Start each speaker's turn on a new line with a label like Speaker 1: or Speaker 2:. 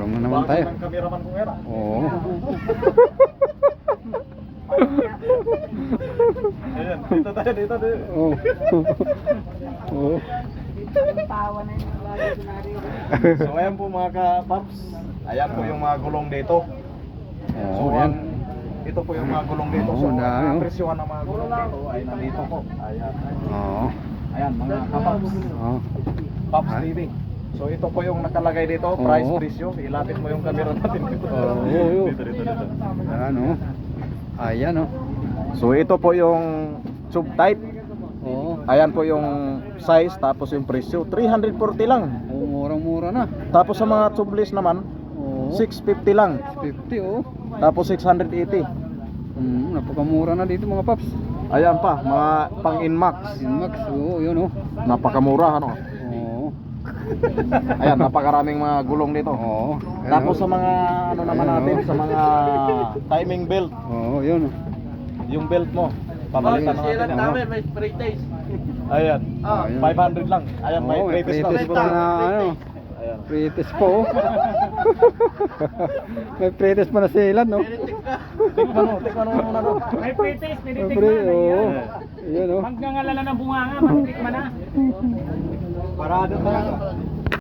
Speaker 1: Meron na naman tayo.
Speaker 2: Ang cameraman ko era.
Speaker 1: Oo.
Speaker 2: Ayan, dito tayo, dito.
Speaker 1: Oo. Oo.
Speaker 3: Tawa na yung lalo scenario.
Speaker 2: So ayan po mga ka-paps. Ayan po yung mga gulong dito. So
Speaker 1: Oo, yan.
Speaker 2: ito po yung mga gulong dito.
Speaker 1: Oo,
Speaker 2: So
Speaker 1: dami, oh.
Speaker 2: ang presyohan ng mga gulong dito ay nandito po. Ayan.
Speaker 1: Oo.
Speaker 2: Ayan mga ka-paps.
Speaker 1: Oo.
Speaker 2: Paps
Speaker 1: Ah.
Speaker 2: TV. So ito po yung nakalagay dito,
Speaker 1: Oo.
Speaker 2: price, presyo. Ilapit mo yung camera natin dito.
Speaker 1: Oo.
Speaker 2: Dito.
Speaker 1: Ayan o. Ayan o.
Speaker 2: So ito po yung tube type.
Speaker 1: Oo.
Speaker 2: Ayan po yung size, tapos yung presyo 340 lang.
Speaker 1: Oo, murang-mura na.
Speaker 2: Tapos sa mga tubeless naman
Speaker 1: Oo.
Speaker 2: 650 lang.
Speaker 1: 50 oh.
Speaker 2: Tapos 680.
Speaker 1: Napakamura na dito mga paps.
Speaker 2: Ayan pa, mga pang Inmax.
Speaker 1: Inmax, oo, yun oh.
Speaker 2: Napakamura ano.
Speaker 1: Oo.
Speaker 2: Ayan, napakaraming mga gulong dito.
Speaker 1: Oo. Ayan,
Speaker 2: Tapos
Speaker 1: oh.
Speaker 2: sa mga ano naman
Speaker 1: Ayan,
Speaker 2: natin,
Speaker 1: oh.
Speaker 2: sa mga timing belt,
Speaker 1: Oo, yun oh.
Speaker 2: yung belt mo, papalitan na natin.
Speaker 3: namin, may spray taste.
Speaker 2: Ayan,
Speaker 1: Ayan.
Speaker 2: 500 lang. Ayan, may
Speaker 1: Oo, may
Speaker 2: pre-test na.
Speaker 1: pre-test pa na ano.
Speaker 2: Ayan.
Speaker 1: Pre-test pa oh. May pre-test pa na silan no.
Speaker 2: Tikman mo muna doon.
Speaker 3: May spray taste,
Speaker 1: May
Speaker 3: tinitikman
Speaker 1: pre,
Speaker 3: na
Speaker 1: oo.
Speaker 3: yan.
Speaker 1: Ayan oh.
Speaker 3: Hanggang alala ng bunganga, matitikman na.
Speaker 2: Parado na lang.